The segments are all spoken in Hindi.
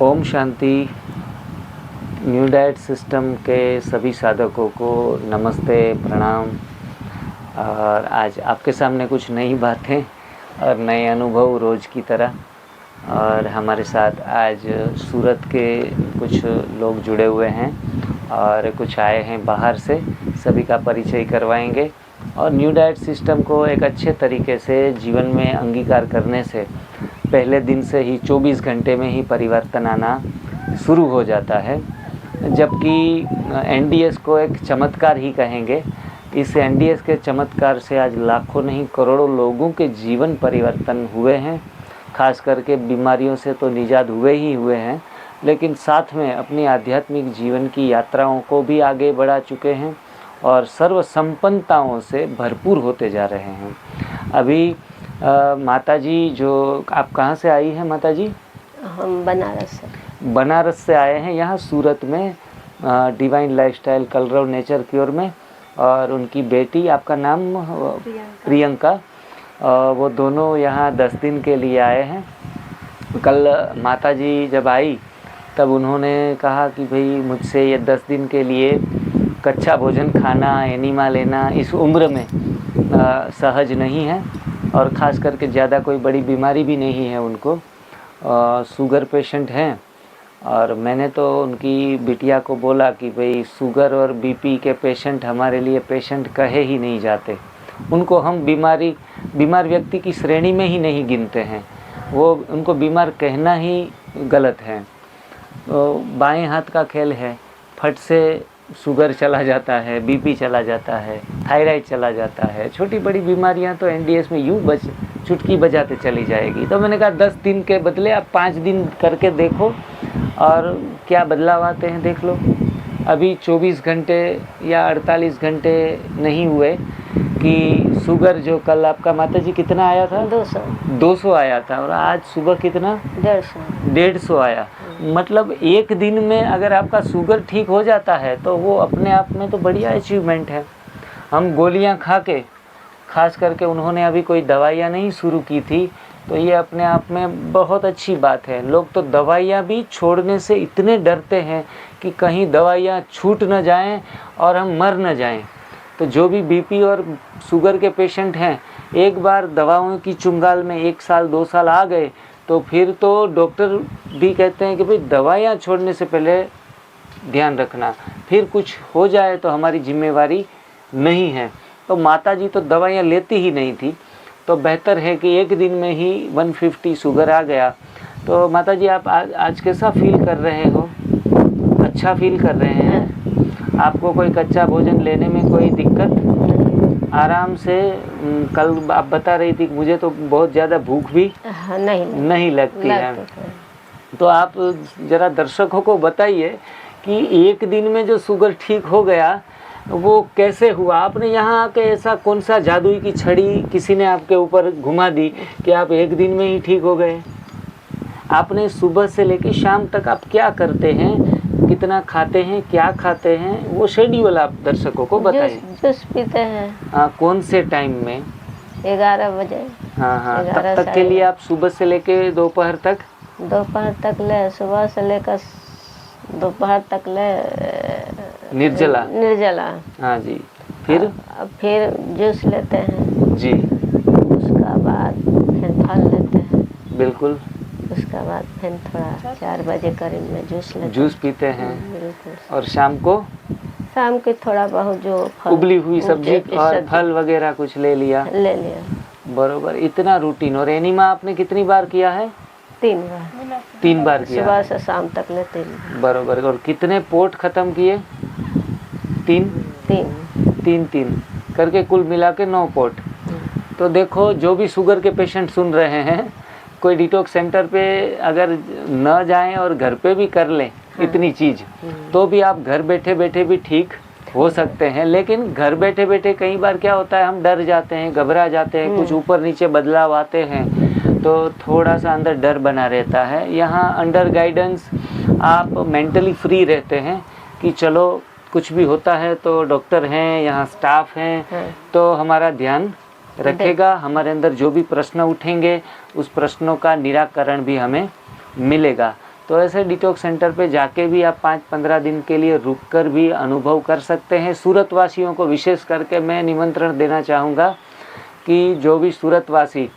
Om Shanti. New diet system के सभी साधकों को नमस्ते, प्रणाम। और आज आपके सामने कुछ नई बातें और नए अनुभव रोज़ की तरह। और हमारे साथ आज सूरत के कुछ लोग जुड़े हुए हैं और कुछ आए हैं बाहर से, सभी का परिचय करवाएंगे। और न्यू डाइट सिस्टम को एक अच्छे तरीके से जीवन में अंगीकार करने से पहले दिन से ही 24 घंटे में ही परिवर्तन आना शुरू हो जाता है। जबकि एनडीएस को एक चमत्कार ही कहेंगे। इस एनडीएस के चमत्कार से आज लाखों नहीं करोड़ों लोगों के जीवन परिवर्तन हुए हैं। खास करके बीमारियों से तो निजात हुए ही हुए हैं, लेकिन साथ में अपनी आध्यात्मिक जीवन की यात्राओं को भी आगे बढ़ा चुके हैं और सर्व संपन्नताओं से भरपूर होते जा रहे हैं। अभी माता जी, जो आप कहाँ से आई हैं माता जी? हम बनारस से आए हैं यहाँ सूरत में डिवाइन लाइफस्टाइल कलरव नेचर क्योर में। और उनकी बेटी, आपका नाम? प्रियंका। वो दोनों यहाँ 10 दिन के लिए आए हैं। कल माता जी जब आई तब उन्होंने कहा कि भाई मुझसे ये 10 दिन के लिए कच्चा भोजन खाना, एनिमा लेना इस उम्र में सहज नहीं है। और ख़ास करके ज़्यादा कोई बड़ी बीमारी भी नहीं है उनको। शुगर पेशेंट हैं। और मैंने तो उनकी बिटिया को बोला कि भाई शुगर और बीपी के पेशेंट हमारे लिए पेशेंट कहे ही नहीं जाते। उनको हम बीमार व्यक्ति की श्रेणी में ही नहीं गिनते हैं। वो उनको बीमार कहना ही गलत है। तो बाएं हाथ का खेल है, फट से शुगर चला जाता है, बीपी चला जाता है, थायराइड चला जाता है। छोटी बड़ी बीमारियां तो एनडीएस में यूँ चुटकी बजाते चली जाएगी। तो मैंने कहा 10 दिन के बदले आप 5 दिन करके देखो और क्या बदलाव आते हैं देख लो। अभी 24 घंटे या 48 घंटे नहीं हुए कि शुगर जो कल आपका माता जी कितना आया था? 200 आया था। और आज सुबह कितना? 150 आया। मतलब एक दिन में अगर आपका शुगर ठीक हो जाता है तो वो अपने आप में तो बढ़िया अचीवमेंट है। हम गोलियां खा के, खास करके उन्होंने अभी कोई दवाइयां नहीं शुरू की थी, तो ये अपने आप में बहुत अच्छी बात है। लोग तो दवाइयां भी छोड़ने से इतने डरते हैं कि कहीं दवाइयां छूट न जाएं और हम मर न जाएं। तो जो भी बीपी और शुगर के पेशेंट हैं, एक बार दवाओं की चुंगाल में 1 साल 2 साल आ गए तो फिर तो डॉक्टर भी कहते हैं कि भाई दवाइयाँ छोड़ने से पहले ध्यान रखना, फिर कुछ हो जाए तो हमारी जिम्मेवारी नहीं है। तो माता जी तो दवाइयाँ लेती ही नहीं थी, तो बेहतर है कि एक दिन में ही 150 शुगर आ गया। तो माता जी आप आज कैसा फील कर रहे हो? अच्छा फील कर रहे हैं? आपको कोई कच्चा भोजन लेने में कोई दिक्कत? आराम से। कल आप बता रही थी मुझे तो बहुत ज़्यादा भूख भी नहीं लगती है। तो आप ज़रा दर्शकों को बताइए कि एक दिन में जो शुगर ठीक हो गया वो कैसे हुआ? आपने यहाँ आके ऐसा कौन सा जादुई की छड़ी किसी ने आपके ऊपर घुमा दी कि आप एक दिन में ही ठीक हो गए? आपने सुबह से लेकर शाम तक आप क्या करते हैं, कितना खाते हैं, क्या खाते हैं, वो शेड्यूल आप दर्शकों को बताइए। जूस पीते हैं। कौन से टाइम में? 11 बजे। हाँ। तब तक के लिए आप सुबह से लेके दोपहर तक? दोपहर तक ले, सुबह से लेकर दोपहर तक ले निर्जला। हाँ जी। फिर जूस लेते हैं जी। उसका बाद फिर फल लेते हैं। बिल्कुल। उसका बाद फिर थोड़ा 4 बजे करीब में जूस पीते हैं। बिल्कुल। और शाम के थोड़ा बहुत जो उबली हुई सब्जी और फल वगैरह कुछ ले लिया। बरोबर। इतना रूटीन। और एनिमा आपने कितनी बार किया है? 3 बार किया। सुबह से शाम तक ले 3 बार। बरोबर। और कितने पोट खत्म किए? 3 करके कुल मिला के 9 पोट। तो देखो, जो भी शुगर के पेशेंट सुन रहे हैं, कोई डिटॉक्स सेंटर पे अगर न जाएं और घर पे भी कर लें इतनी चीज़, तो भी आप घर बैठे बैठे भी ठीक हो सकते हैं। लेकिन घर बैठे बैठे कई बार क्या होता है, हम डर जाते हैं, घबरा जाते हैं, कुछ ऊपर नीचे बदलाव आते हैं, तो थोड़ा सा अंदर डर बना रहता है। यहाँ अंडर गाइडेंस आप मेंटली फ्री रहते हैं कि चलो कुछ भी होता है तो डॉक्टर हैं, यहाँ स्टाफ हैं, तो हमारा ध्यान रखेगा। हमारे अंदर जो भी प्रश्न उठेंगे उस प्रश्नों का निराकरण भी हमें मिलेगा। तो ऐसे डिटॉक्स सेंटर पे जाके भी आप 5-15 दिन के लिए रुककर भी अनुभव कर सकते हैं। सूरत वासियों को विशेष करके मैं निमंत्रण देना चाहूँगा कि जो भी सूरत वासी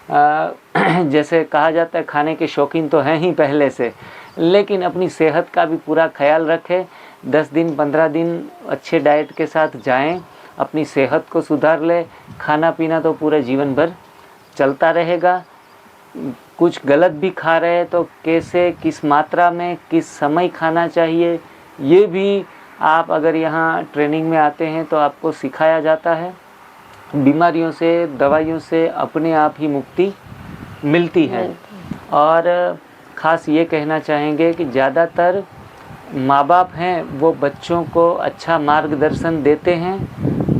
जैसे कहा जाता है खाने के शौकीन तो हैं ही पहले से, लेकिन अपनी सेहत का भी पूरा ख्याल रखें। 10 दिन 15 दिन अच्छे डाइट के साथ जाएं, अपनी सेहत को सुधार ले। खाना पीना तो पूरे जीवन भर चलता रहेगा। कुछ गलत भी खा रहे हैं तो कैसे, किस मात्रा में, किस समय खाना चाहिए, ये भी आप अगर यहाँ ट्रेनिंग में आते हैं तो आपको सिखाया जाता है। बीमारियों से, दवाइयों से अपने आप ही मुक्ति मिलती है। और ख़ास ये कहना चाहेंगे कि ज़्यादातर माँ बाप हैं वो बच्चों को अच्छा मार्गदर्शन देते हैं,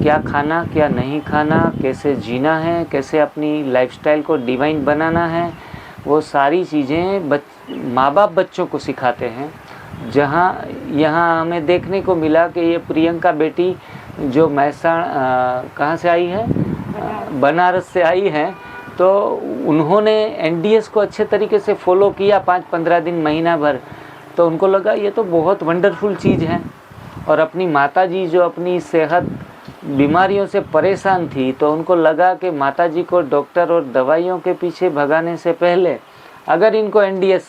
क्या खाना क्या नहीं खाना, कैसे जीना है, कैसे अपनी लाइफस्टाइल को डिवाइन बनाना है, वो सारी चीज़ें माँ बाप बच्चों को सिखाते हैं। जहाँ यहाँ हमें देखने को मिला कि ये प्रियंका बेटी जो कहाँ से आई है, बनारस से आई है, तो उन्होंने एनडीएस को अच्छे तरीके से फॉलो किया 5-15 दिन, महीना भर, तो उनको लगा ये तो बहुत वंडरफुल चीज़ है। और अपनी माताजी जो अपनी सेहत बीमारियों से परेशान थी, तो उनको लगा कि माताजी को डॉक्टर और दवाइयों के पीछे भगाने से पहले अगर इनको एनडीएस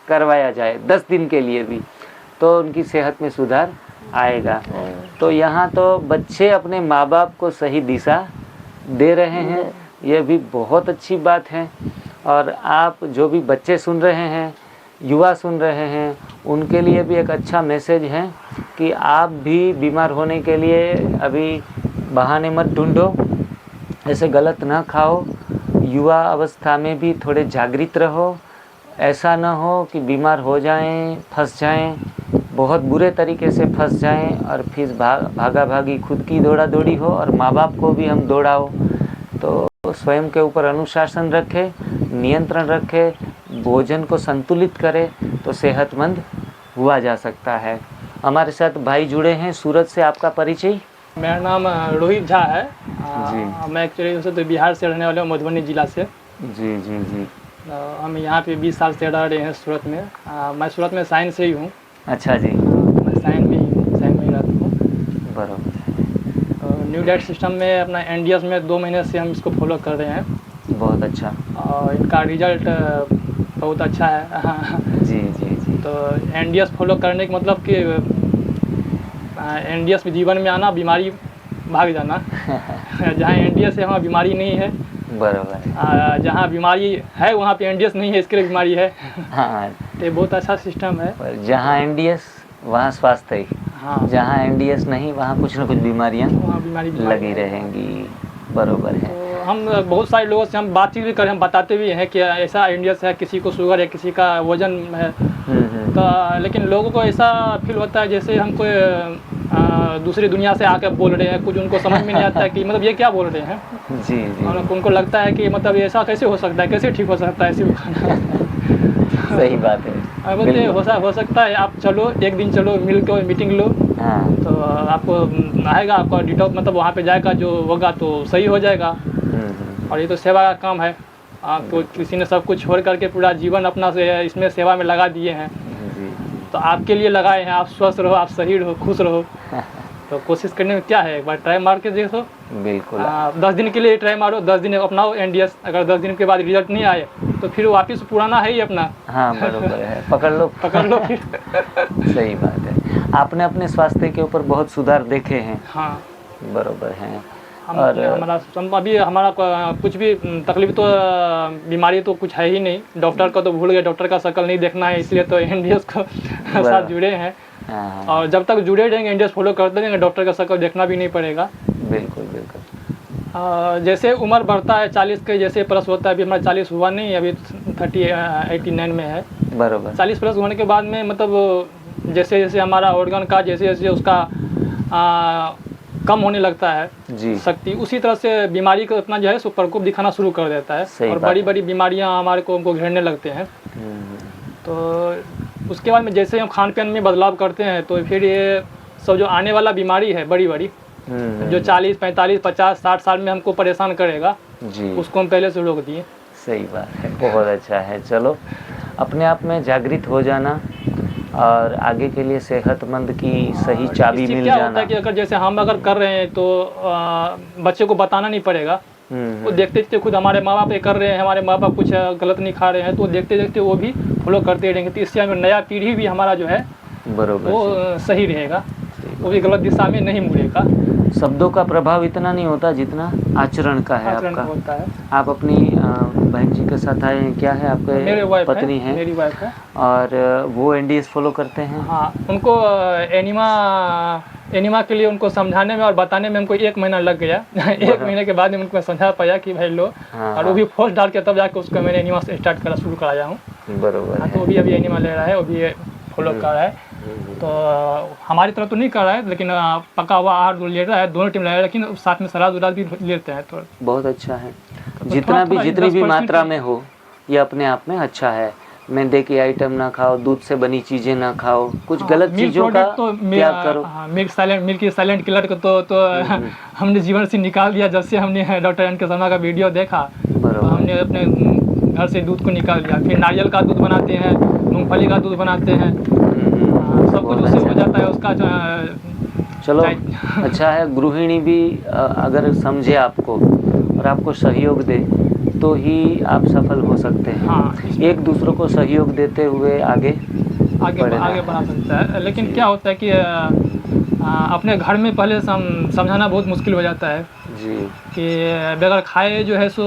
करवाया जाए 10 दिन के लिए भी, तो उनकी सेहत में सुधार आएगा। तो यहाँ तो बच्चे अपने माँ बाप को सही दिशा दे रहे हैं, यह भी बहुत अच्छी बात है। और आप जो भी बच्चे सुन रहे हैं, युवा सुन रहे हैं, उनके लिए भी एक अच्छा मैसेज है कि आप भी बीमार होने के लिए अभी बहाने मत ढूंढो, ऐसे गलत ना खाओ। युवा अवस्था में भी थोड़े जागृत रहो, ऐसा ना हो कि बीमार हो जाएं, फंस जाएं, बहुत बुरे तरीके से फंस जाएं और फिर भागा भागी खुद की दौड़ा दौड़ी हो और माँ बाप को भी हम दौड़ाओ। तो स्वयं के ऊपर अनुशासन रखें, नियंत्रण रखें, भोजन को संतुलित करें तो सेहतमंद हुआ जा सकता है। हमारे साथ भाई जुड़े हैं सूरत से, आपका परिचय? मेरा नाम रोहित झा है जी। मैं एक्चुअली वैसे तो बिहार से रहने वाले हूँ, मधुबनी ज़िला से। जी जी जी। हम यहाँ पे 20 साल से रह रहे हैं सूरत में। मैं सूरत में साइन से ही हूँ। अच्छा जी। मैं साइन में ही हूँ, साइन में ही रहता हूँ। बराबर। न्यू डाइट सिस्टम में अपना एनडीएस में 2 महीने से हम इसको फॉलो कर रहे हैं। बहुत अच्छा। और इनका रिजल्ट बहुत अच्छा है। जी जी जी। तो एनडीएस फॉलो करने का मतलब कि एनडीएस में जीवन में आना, बीमारी भाग जाना। जहाँ एनडीएस है वहाँ बीमारी नहीं है। बराबर। जहाँ बीमारी है वहाँ पे एनडीएस नहीं है, इसके लिए बीमारी है। हाँ, तो बहुत अच्छा सिस्टम है। पर जहाँ एनडीएस वहाँ स्वास्थ्य है। हाँ, जहाँ एनडीएस नहीं वहाँ कुछ न कुछ बीमारियाँ वहाँ बीमारी लगी रहेंगी। बरोबर है। तो हम बहुत सारे लोगों से हम बातचीत भी करें, हम बताते भी हैं कि ऐसा एनडीएस है, किसी को शुगर है, किसी का वजन है। तो लेकिन लोगों को ऐसा फील होता है जैसे हम कोई दूसरी दुनिया से आकर बोल रहे हैं, कुछ उनको समझ में नहीं आता है कि मतलब ये क्या बोल रहे हैं। जी जी। और उनको लगता है कि मतलब ऐसा कैसे हो सकता है, कैसे ठीक हो सकता है ऐसे सही बात है। बोलते हो सकता है, आप चलो एक दिन चलो, मिल के मीटिंग लो। हाँ। तो आपको आएगा, आपका डिटॉक्स मतलब वहाँ पे जाएगा, जो होगा तो सही हो जाएगा। और ये तो सेवा का काम है। आपको किसी ने सब कुछ छोड़ करके पूरा जीवन अपना से इसमें सेवा में लगा दिए हैं, तो आपके लिए लगाए हैं। आप स्वस्थ रहो, आप सही रहो, खुश रहो। तो कोशिश करने में क्या है, एक बार ट्राई मार के देखो। बिल्कुल। 10 दिन के लिए ट्राई मारो, 10 दिन अपनाओ एनडीएस। अगर 10 दिन के बाद रिजल्ट नहीं आए तो फिर वापस पुराना है ही अपना। हाँ बरोबर है, पकड़ लो फिर। सही बात है। आपने अपने स्वास्थ्य के ऊपर बहुत सुधार देखे हैं। हाँ बरोबर है। और अभी हमारा कुछ भी तकलीफ तो बीमारी तो कुछ है ही नहीं। डॉक्टर का तो भूल गए, डॉक्टर का शक्ल नहीं देखना है, इसलिए तो एनडीएस को साथ जुड़े हैं। हाँ। और जब तक जुड़े रहेंगे, एनडीएस फॉलो करते रहेंगे, डॉक्टर का शक्ल देखना भी नहीं पड़ेगा। बिल्कुल बिल्कुल। जैसे उम्र बढ़ता है, 40 के जैसे प्लस होता है, अभी हमारा 40 हुआ नहीं, अभी 89 में है। बरोबर। 40 प्लस होने के बाद में मतलब जैसे जैसे हमारा ऑर्गन का जैसे जैसे उसका कम होने लगता है जी शक्ति, उसी तरह से बीमारी का अपना जो है सो प्रकोप दिखाना शुरू कर देता है। और बड़ी बड़ी बीमारियां हमारे को हमको घेरने लगते हैं। तो उसके बाद में जैसे हम खान पान में बदलाव करते हैं, तो फिर ये सब जो आने वाला बीमारी है बड़ी बड़ी, जो 40, 45, 50, 60 साल में हमको परेशान करेगा जी, उसको हम पहले से रोक दिए। सही बात है, बहुत अच्छा है। चलो अपने आप में जागृत हो जाना और आगे के लिए सेहतमंद की सही चाबी इससे मिल क्या जाना। होता है कि अगर जैसे हम अगर कर रहे हैं तो बच्चे को बताना नहीं पड़ेगा। वो देखते देखते खुद हमारे माँ बाप ये कर रहे हैं, हमारे माँ बाप कुछ गलत नहीं खा रहे हैं, तो देखते देखते वो भी फॉलो करते रहेंगे। तो इससे हमें नया पीढ़ी भी हमारा जो है बरोबर वो सही रहेगा, वो भी गलत दिशा में नहीं मुड़ेगा। शब्दों का प्रभाव इतना नहीं होता जितना आचरण का है आचरण आपका। होता है। आप अपनी बहन जी के साथ आए हैं, क्या है आपके मेरे वाइफ पत्नी है? मेरी वाइफ है। और वो एनडीएस फॉलो करते हैं? हाँ, उनको एनिमा के लिए उनको समझाने में और बताने में हमको 1 महीना लग गया। 1 महीने के बाद में उनको समझा पाया कि भाई लो, हाँ, और वो भी फोर्स डाल के तब जाके उसको मैंने एनिमा से स्टार्ट करा शुरू कराया हूँ। बरोबर हाँ, है। तो वो भी अभी एनिमा ले रहा है, वो भी फॉलो कर रहा है। तो हमारी तरफ तो नहीं कर रहा है, लेकिन पका हुआ आहार ले रहा है, दोनों टीम ले रहा है, लेकिन साथ में सलाद उलाद भी लेते हैं। तो बहुत अच्छा है, तो जितना भी जितनी भी 10% मात्रा में हो ये अपने आप में अच्छा है। मैदे की आइटम ना खाओ, दूध से बनी चीज़ें ना खाओ, कुछ गलत मिल्क चीज़ों का प्रोडक्ट तो त्याग करो। मिल्क की साइलेंट किलर को तो हमने जीवन से निकाल दिया। जब से हमने डॉक्टर एन के शर्मा का वीडियो देखा तो बरोबर हमने अपने घर से दूध को निकाल दिया। फिर नारियल का दूध बनाते हैं, मूंगफली का दूध बनाते हैं, सब कुछ उससे हो जाता है उसका। चलो अच्छा है, गृहिणी भी अगर समझे आपको और आपको सहयोग दे तो ही आप सफल हो सकते हैं। हाँ, एक दूसरों को सहयोग देते हुए आगे बढ़ा सकता है। लेकिन क्या होता है कि अपने घर में पहले समझाना बहुत मुश्किल हो जाता है जी कि बगैर खाए जो है सो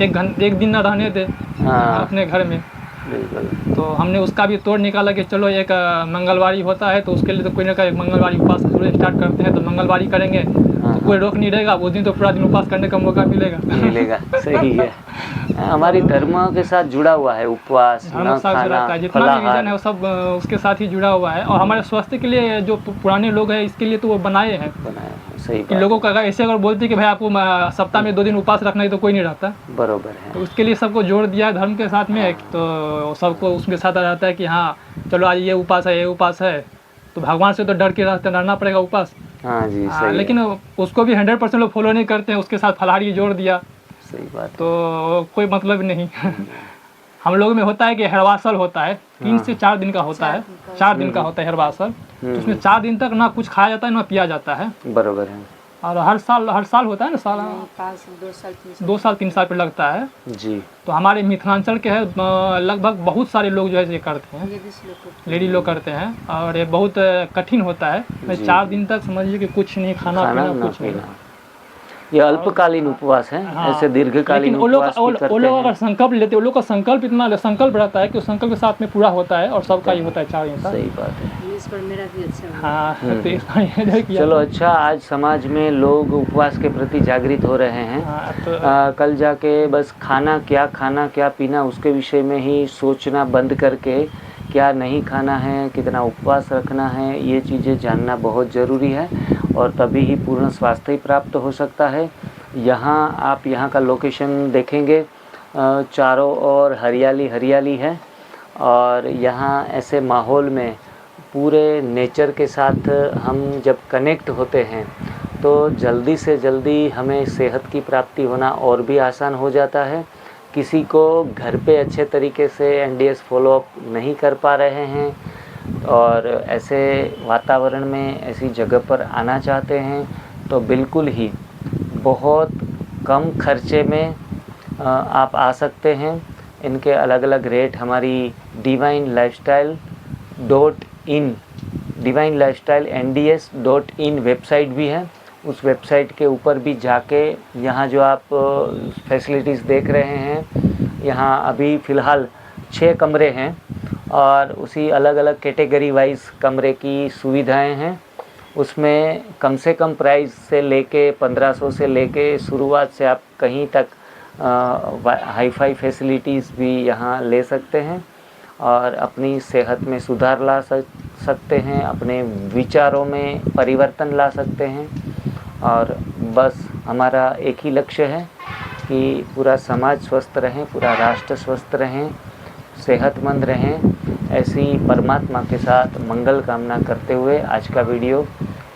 1 दिन ना रहने दे अपने घर में। बिल्कुल। तो हमने उसका भी तोड़ निकाला कि चलो एक मंगलवारी होता है तो उसके लिए तो कोई ना कोई मंगलवारी उपास जरूर स्टार्ट करते हैं। तो मंगलवारी करेंगे तो कोई रोक नहीं रहेगा, उस दिन तो पूरा दिन उपास करने का मौका मिलेगा। सही है। हमारी धर्म के साथ जुड़ा हुआ है उपवास, धर्म न साथ जुड़ा खाना, है, जितना भी फलाहार। रीजन है वो सब उसके साथ ही जुड़ा हुआ है। और हमारे स्वास्थ्य के लिए जो पुराने लोग हैं इसके लिए तो वो बनाए हैं। सही कि लोगों का ऐसे अगर बोलते कि भाई आपको सप्ताह में 2 दिन उपास रखना है तो कोई नहीं रहता। बरोबर है। तो उसके लिए सबको जोड़ दिया है धर्म के साथ में। तो सबको उसके साथ आ जाता है कि हाँ चलो आज ये उपास है, तो भगवान से तो डर के रहना पड़ेगा उपास। हाँ जी सही लेकिन उसको भी 100% लोग फॉलो नहीं करते हैं, उसके साथ फलाहारी जोड़ दिया। सही बात। तो कोई मतलब नहीं। हम लोग में होता है कि हरवासल होता है, 3 से 4 दिन का होता है। 4 दिन का होता है हरवासल। तो उसमें 4 दिन तक ना कुछ खाया जाता है ना पिया जाता है। बरोबर है। और हर साल होता है ना, 2 साल 3 साल पे लगता है जी। तो हमारे मिथिलांचल के है लगभग बहुत सारे लोग जो है ये करते हैं, लेडी लोग करते हैं। और ये बहुत कठिन होता है। 4 दिन तक समझिए कि कुछ नहीं खाना पीना कुछ नहीं। ये अल्पकालीन उपवास है। हाँ, ऐसे दीर्घकालीन लेकिन उपवास भी करते वो लोग हैं। अगर संकल्प लेते हैं, वो लोग का संकल्प इतना संकल्प रहता है कि उस संकल्प के साथ में पूरा होता है और सबका ही होता है 4 दिन तक। सही बात है। इस पर मेरा भी अच्छा हुआ। हाँ, तो इस बार ये किया। चलो अच्छा, आज समाज में लोग उपवास के प्रति जागृत हो रहे हैं। हाँ, तो कल जाके बस खाना क्या पीना उसके विषय में ही सोचना बंद करके क्या नहीं खाना है, कितना उपवास रखना है, ये चीज़ें जानना बहुत ज़रूरी है। और तभी ही पूर्ण स्वास्थ्य प्राप्त हो सकता है। आप यहाँ का लोकेशन देखेंगे, चारों ओर हरियाली है। और यहाँ ऐसे माहौल में पूरे नेचर के साथ हम जब कनेक्ट होते हैं तो जल्दी से जल्दी हमें सेहत की प्राप्ति होना और भी आसान हो जाता है। किसी को घर पे अच्छे तरीके से एनडीएस फॉलोअप नहीं कर पा रहे हैं और ऐसे वातावरण में ऐसी जगह पर आना चाहते हैं तो बिल्कुल ही बहुत कम खर्चे में आप आ सकते हैं। इनके अलग अलग रेट हमारी divinelifestyle.in वेबसाइट भी है। उस वेबसाइट के ऊपर भी जाके यहाँ जो आप फैसिलिटीज़ देख रहे हैं, यहाँ अभी फ़िलहाल 6 कमरे हैं और उसी अलग अलग कैटेगरी वाइज कमरे की सुविधाएं हैं। उसमें कम से कम प्राइस से लेके 1500 से लेके शुरुआत से आप कहीं तक हाई-फाई फैसिलिटीज़ भी यहाँ ले सकते हैं और अपनी सेहत में सुधार ला सकते हैं, अपने विचारों में परिवर्तन ला सकते हैं। और बस हमारा एक ही लक्ष्य है कि पूरा समाज स्वस्थ रहें, पूरा राष्ट्र स्वस्थ रहें, सेहतमंद रहें। ऐसी परमात्मा के साथ मंगल कामना करते हुए आज का वीडियो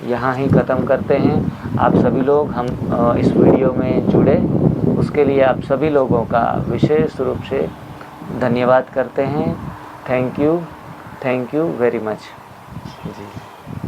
यहाँ ही ख़त्म करते हैं। आप सभी लोग हम इस वीडियो में जुड़े उसके लिए आप सभी लोगों का विशेष रूप से धन्यवाद करते हैं। Thank you very much ji.